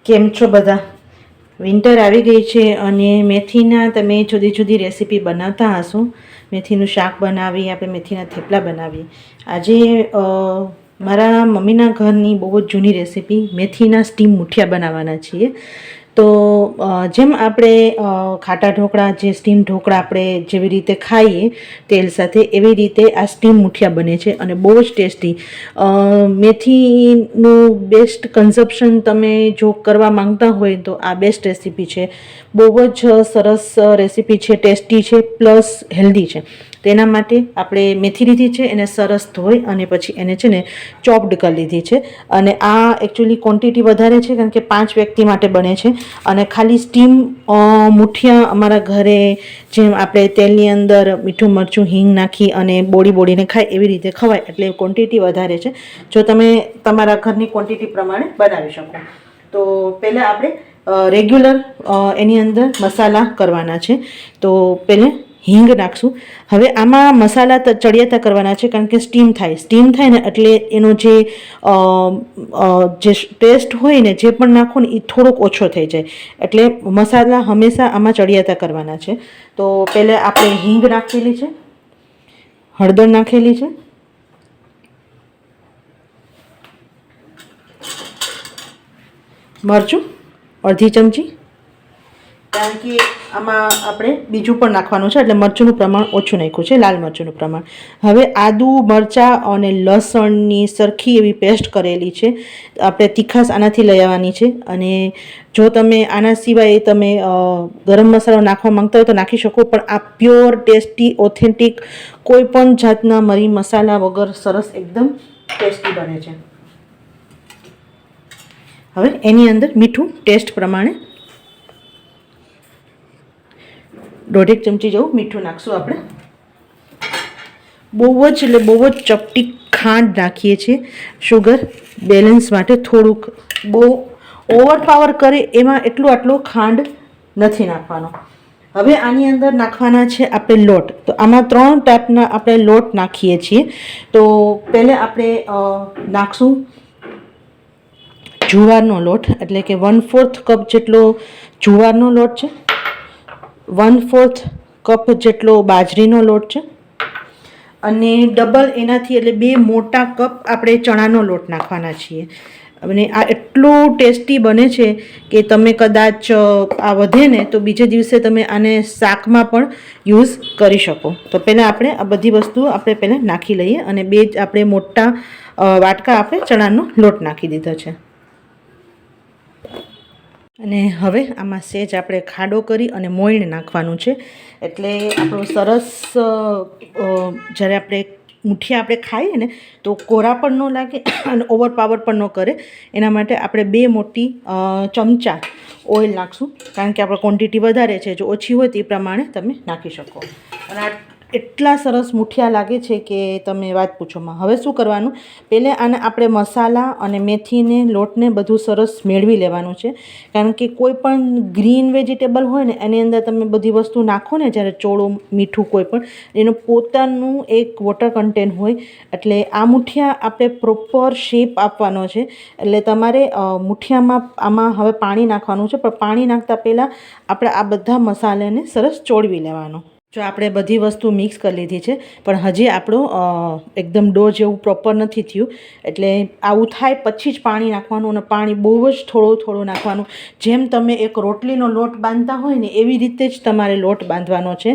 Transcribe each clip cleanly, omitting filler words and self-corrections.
કેમ છો બધા? વિન્ટર આવી ગઈ છે અને મેથીના તમે જુદી જુદી રેસીપી બનાવતા હશો. મેથીનું શાક બનાવી, આપણે મેથીના થેપલા બનાવીએ. આજે મારા મમ્મીના ઘરની બહુ જ જૂની રેસીપી મેથીના સ્ટીમ મુઠિયા બનાવવાના છીએ. તો જેમ આપણે ખાટા ઢોકળા, જે સ્ટીમ ઢોકળા આપણે જેવી રીતે ખાઈએ તેલ સાથે, એવી રીતે આ સ્ટીમ મુઠિયા બને છે અને બહુ જ ટેસ્ટી. મેથીનું બેસ્ટ કન્ઝપ્શન તમે જો કરવા માંગતા હોય તો આ બેસ્ટ રેસીપી છે. બહુ જ સરસ રેસીપી છે, ટેસ્ટી છે, પ્લસ હેલ્ધી છે. તેના માટે આપણે મેથી લીધી છે, એને સરસ ધોઈ અને પછી એને છે ને ચોપ્ડ કરી લીધી છે. અને આ એકચ્યુઅલી ક્વોન્ટિટી વધારે છે કારણ કે 5 વ્યક્તિ માટે બને છે. અને ખાલી સ્ટીમ મુઠિયા અમારા ઘરે જેમ આપણે તેલની અંદર મીઠું મરચું હિંગ નાખી અને બોળીને ખાય એવી રીતે ખવાય, એટલે ક્વોન્ટિટી વધારે છે. જો તમે તમારા ઘરની ક્વોન્ટિટી પ્રમાણે બનાવી શકો. તો પહેલાં આપણે રેગ્યુલર એની અંદર મસાલા કરવાના છે. તો પહેલાં હિંગ નાખશું. હવે આમાં મસાલા ચડિયાતા કરવાના છે કારણ કે સ્ટીમ થાય ને એટલે એનો જે ટેસ્ટ હોય ને, જે પણ નાખો ને એ થોડોક ઓછો થઈ જાય. એટલે મસાલા હંમેશા આમાં ચડિયાતા કરવાના છે. તો પહેલાં આપણે હિંગ નાખેલી છે, હળદર નાખેલી છે, મરચું અડધી ચમચી, કારણ કે આમાં આપણે બીજું પણ નાખવાનું છે એટલે મરચુંનું પ્રમાણ ઓછું નાખ્યું છે, લાલ મરચુંનું પ્રમાણ. હવે આદુ, મરચાં અને લસણની સરખી એવી પેસ્ટ કરેલી છે. આપણે તીખાશ આનાથી લઈ આવવાની છે. અને જો તમે આના સિવાય તમે ગરમ મસાલો નાખવા માંગતા હોય તો નાખી શકો, પણ આ પ્યોર ટેસ્ટી ઓથેન્ટિક કોઈ પણ જાતના મરી મસાલા વગર સરસ એકદમ ટેસ્ટી બને છે. હવે એની અંદર મીઠું ટેસ્ટ પ્રમાણે 1.5 ચમચી જેવું મીઠું નાખશું આપણે. બહુ જ ચપટી ખાંડ નાખીએ છીએ, શુગર બેલેન્સ માટે. થોડુંક બહુ ઓવરપાવર કરે એમાં આટલો ખાંડ નથી નાખવાનો. હવે આની અંદર નાખવાના છે આપણે લોટ. તો આમાં 3 ટાઈપના આપણે લોટ નાખીએ છીએ. તો પહેલે આપણે નાખશું જુવારનો લોટ, એટલે કે 1/4 કપ જેટલો જુવારનો લોટ છે, 1/4 કપ જેટલો બાજરીનો લોટ છે, અને ડબલ એનાથી એટલે 2 મોટા કપ આપણે ચણાનો લોટ નાખવાના છીએ. અને આ એટલું ટેસ્ટી બને છે કે તમે કદાચ આ વધે ને તો બીજે દિવસે તમે આને શાકમાં પણ યુઝ કરી શકો. તો પહેલાં આપણે આ બધી વસ્તુઓ આપણે પહેલાં નાખી લઈએ. અને 2 આપણે મોટા વાટકા આપણે ચણાનો લોટ નાખી દીધો છે. અને હવે આમાં સેજ આપણે ખાડો કરી અને મોઈણ નાખવાનું છે. એટલે આપણું સરસ જ્યારે આપણે મુઠિયા આપણે ખાઈએ ને તો કોરા પણ ન લાગે અને ઓવરપાવર પણ ન કરે. એના માટે આપણે 2 મોટી ચમચા ઓઇલ નાખશું, કારણ કે આપણે ક્વોન્ટિટી વધારે છે. જો ઓછી હોય તે પ્રમાણે તમે નાખી શકો. અને આ એટલા સરસ મુઠિયા લાગે છે કે તમે વાત પૂછોમાં. હવે શું કરવાનું, પહેલાં આને આપણે મસાલા અને મેથીને લોટને બધું સરસ મેળવી લેવાનું છે. કારણ કે કોઈ પણ ગ્રીન વેજીટેબલ હોય ને એની અંદર તમે બધી વસ્તુ નાખો ને, જ્યારે ચોળું મીઠું કોઈ પણ, એનું પોતાનું એક વોટર કન્ટેન્ટ હોય. એટલે આ મુઠિયા આપણે પ્રોપર શેપ આપવાનો છે. એટલે તમારે મુઠિયામાં આમાં હવે પાણી નાખવાનું છે, પણ પાણી નાખતા પહેલાં આપણે આ બધા મસાલાને સરસ ચોળવી લેવાનો. જો આપણે બધી વસ્તુ મિક્સ કરી લીધી છે, પણ હજી આપણું એકદમ ડો જેવું પ્રોપર નથી થયું. એટલે આવું થાય પછી જ પાણી નાખવાનું, અને પાણી બહુ જ થોડું નાખવાનું. જેમ તમે એક રોટલીનો લોટ બાંધતા હોય ને એવી રીતે જ તમારે લોટ બાંધવાનો છે.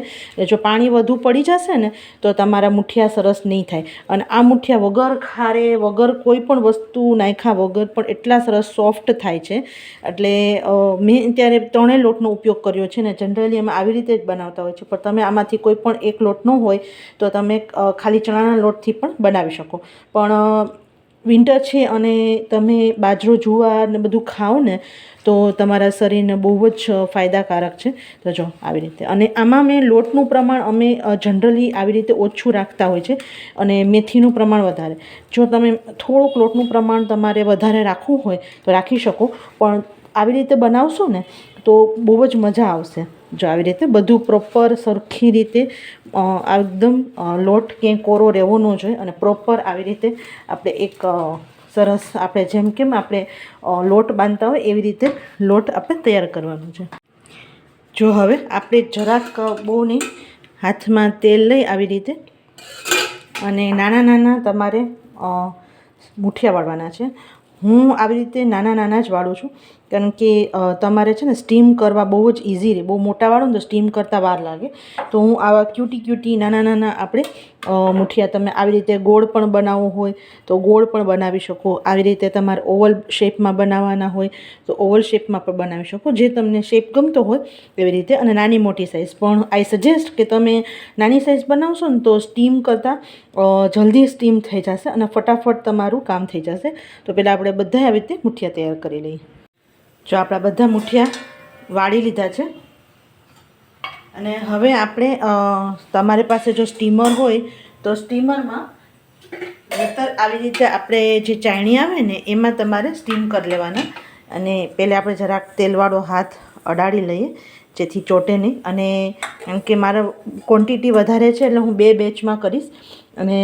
જો પાણી વધુ પડી જશે ને તો તમારા મુઠિયા સરસ નહીં થાય. અને આ મુઠિયા વગર ખારે, વગર કોઈ પણ વસ્તુ નાખ્યા વગર પણ એટલા સરસ સોફ્ટ થાય છે. એટલે મેં ત્યારે 3 લોટનો ઉપયોગ કર્યો છે. ને જનરલી એમાં આવી રીતે જ બનાવતા હોય છે, પણ તમે આમાંથી કોઈ પણ એક લોટ ન હોય તો તમે ખાલી ચણાના લોટથી પણ બનાવી શકો. પણ વિન્ટર છે અને તમે બાજરો, જુવાર ને બધું ખાઓ ને તો તમારા શરીરને બહુ જ ફાયદાકારક છે. તો જો આવી રીતે. અને આમાં મેં લોટનું પ્રમાણ અમે જનરલી આવી રીતે ઓછું રાખતા હોય છે, અને મેથીનું પ્રમાણ વધારે. જો તમે થોડુંક લોટનું પ્રમાણ તમારે વધારે રાખવું હોય તો રાખી શકો, પણ આવી રીતે બનાવશો ને તો બહુ જ મજા આવશે. જો આવી રીતે બધું પ્રોપર સરખી રીતે એકદમ લોટ ક્યાંય કોરો રહેવો ન જોઈએ, અને પ્રોપર આવી રીતે આપણે એક સરસ આપણે જેમ કેમ આપણે લોટ બાંધતા હોય એવી રીતે લોટ આપણે તૈયાર કરવાનો છે. જો હવે આપણે જરાક બહુ નહીં, હાથમાં તેલ લઈ આવી રીતે અને નાના નાના તમારે મુઠિયા વાળવાના છે. હું આવી રીતે નાના નાના જ વાળું છું, કારણ કે તમારે છે ને સ્ટીમ કરવા બહુ જ ઇઝી રહે. બહુ મોટા વાળો ને તો સ્ટીમ કરતાં વાર લાગે. તો હું આવા ક્યુટી નાના નાના આપણે મુઠિયા, તમે આવી રીતે ગોળ પણ બનાવવું હોય તો ગોળ પણ બનાવી શકો. આવી રીતે તમારે ઓવલ શેપમાં બનાવવાના હોય તો ઓવલ શેપમાં પણ બનાવી શકો, જે તમને શેપ ગમતો હોય એવી રીતે. અને નાની મોટી સાઇઝ પણ આઈ સજેસ્ટ કે તમે નાની સાઇઝ બનાવશો ને તો સ્ટીમ કરતાં જલ્દી સ્ટીમ થઈ જશે અને ફટાફટ તમારું કામ થઈ જશે. તો પહેલાં આપણે બધા આવી રીતે મુઠિયા તૈયાર કરી લઈએ. જો આપણા બધા મુઠિયા વાળી લીધા છે અને હવે આપણે તમારી પાસે જો સ્ટીમર હોય તો સ્ટીમરમાં આવી રીતે આપણે જે ચાયણી આવે ને એમાં તમારે સ્ટીમ કરી લેવાના. અને પહેલાં આપણે જરાક તેલવાળો હાથ અડાડી લઈએ જેથી ચોટે નહીં. અને કેમ કે મારે ક્વોન્ટિટી વધારે છે એટલે હું 2 બેચમાં કરીશ અને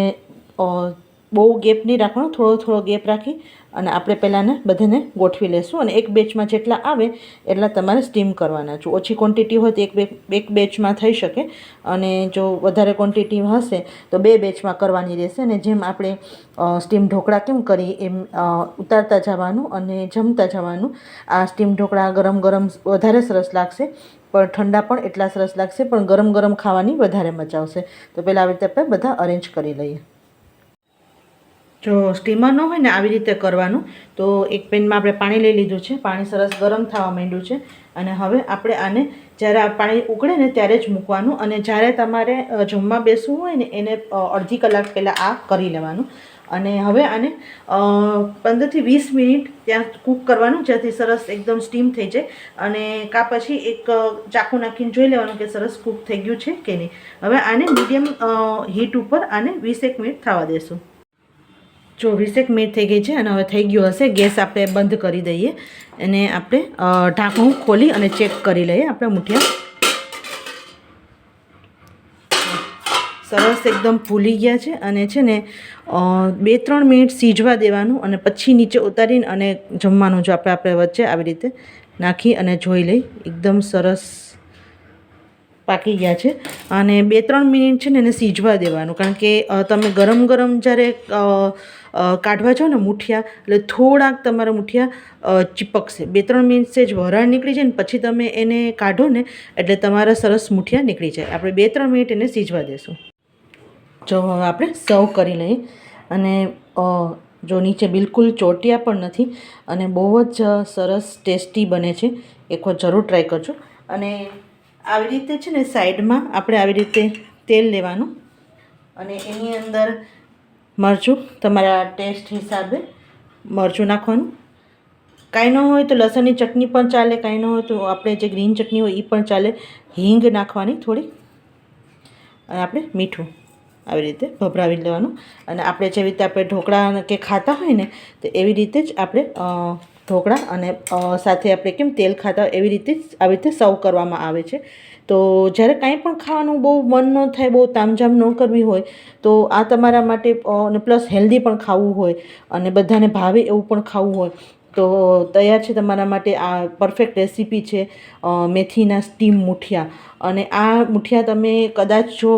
બહુ ગેપ નહીં રાખવાનો, થોડો ગેપ રાખી અને આપણે પહેલાંને બધાને ગોઠવી લેશું. અને એક બેચમાં જેટલા આવે એટલા તમારે સ્ટીમ કરવાના. જો ઓછી ક્વોન્ટિટી હોય તો એક બેચમાં થઈ શકે, અને જો વધારે ક્વોન્ટિટી હશે તો 2 બેચમાં કરવાની રહેશે. અને જેમ આપણે સ્ટીમ ઢોકળા કેમ કરીએ એમ ઉતારતા જવાનું અને જમતા જવાનું. આ સ્ટીમ ઢોકળા ગરમ ગરમ વધારે સરસ લાગશે, પણ ઠંડા પણ એટલા સરસ લાગશે, પણ ગરમ ગરમ ખાવાની વધારે મજા આવશે. તો પહેલાં આવી રીતે આપણે બધા અરેન્જ કરી લઈએ. જો સ્ટીમર ન હોય ને આવી રીતે કરવાનું. તો એક પેનમાં આપણે પાણી લઈ લીધું છે, પાણી સરસ ગરમ થવા માંડ્યું છે. અને હવે આપણે આને જ્યારે આ પાણી ઉકળે ને ત્યારે જ મૂકવાનું. અને જ્યારે તમારે જમવા બેસવું હોય ને એને અડધી કલાક પહેલાં આ કરી લેવાનું. અને હવે આને 15 થી 20 મિનિટ ત્યાં કૂક કરવાનું, જ્યાંથી સરસ એકદમ સ્ટીમ થઈ જાય. અને કાં પછી એક ચાકુ નાખીને જોઈ લેવાનું કે સરસ કૂક થઈ ગયું છે કે નહીં. હવે આને મીડિયમ હીટ ઉપર આને 20 મિનિટ થવા દેશું. જો 20 મિનિટ થઈ ગઈ છે અને હવે થઈ ગયું હશે. ગેસ આપણે બંધ કરી દઈએ અને આપણે ઢાંકણું ખોલી અને ચેક કરી લઈએ આપણા મુઠિયા. સરસ એકદમ ફૂલી ગયા છે અને છે ને 2-3 મિનિટ સીજવા દેવાનું અને પછી નીચે ઉતારીને અને જમવાનું. જો આપણે વચ્ચે આવી રીતે નાખી અને જોઈ લઈ, એકદમ સરસ પાકી ગયા છે. અને 2-3 મિનિટ છે ને એને સીજવા દેવાનું, કારણ કે તમે ગરમ ગરમ જ્યારે કાઢવા જાઓ ને મુઠિયા એટલે થોડાક તમારા મુઠિયા ચીપકશે. 2-3 મિનિટ જ વરાળ નીકળી જાય ને પછી તમે એને કાઢો ને એટલે તમારા સરસ મુઠિયા નીકળી જાય. આપણે 2-3 મિનિટ એને સીજવા દેશું. જો હવે આપણે સર્વ કરી લઈએ. અને જો નીચે બિલકુલ ચોટ્યા પણ નથી અને બહુ જ સરસ ટેસ્ટી બને છે. એકવાર જરૂર ટ્રાય કરજો. અને આવી રીતે છે ને સાઈડમાં આપણે આવી રીતે તેલ લેવાનું અને એની અંદર મરચું, તમારા ટેસ્ટ હિસાબે મરચું નાખવાનું. કાંઈ ન હોય તો લસણની ચટણી પણ ચાલે, કાંઈ ન હોય તો આપણે જે ગ્રીન ચટણી હોય એ પણ ચાલે. હિંગ નાખવાની થોડી, અને આપણે મીઠું આવી રીતે ભભરાવી લેવાનું. અને આપણે જેવી રીતે આપણે ઢોકળા કે ખાતા હોય ને તો એવી રીતે જ આપણે ઢોકળા અને સાથે આપણે કેમ તેલ ખાતા હોય એવી રીતે જ આવી રીતે સર્વ કરવામાં આવે છે. તો જ્યારે કાંઈ પણ ખાવાનું બહુ મન ન થાય, બહુ તામઝામ ન કરવી હોય તો આ તમારા માટે, અને પ્લસ હેલ્ધી પણ ખાવું હોય અને બધાને ભાવે એવું પણ ખાવું હોય તો તૈયાર છે તમારા માટે. આ પરફેક્ટ રેસીપી છે મેથીના સ્ટીમ મુઠિયા. અને આ મુઠિયા તમે કદાચ જો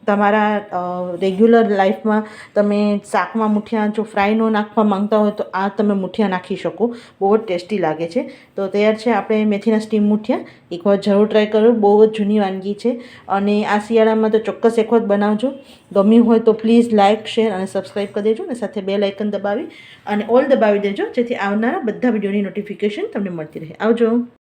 તમારા રેગ્યુલર લાઈફમાં તમે શાકમાં મુઠિયા જો ફ્રાય ન નાખવા માંગતા હોય તો આ તમે મુઠિયા નાખી શકો. બહુ જ ટેસ્ટી લાગે છે. તો તૈયાર છે આપણે મેથીના સ્ટીમ મુઠિયા. એકવાર જરૂર ટ્રાય કરો, બહુ જ જૂની વાનગી છે અને આ શિયાળામાં તો ચોક્કસ એક વખત બનાવજો. ગમ્યું હોય તો પ્લીઝ લાઇક, શેર અને સબસ્ક્રાઈબ કરી દેજો. અને સાથે બેલ આઇકન દબાવી અને ઓલ દબાવી દેજો, જેથી આવનારા બધા વિડીયોની નોટિફિકેશન તમને મળતી રહે. આવજો.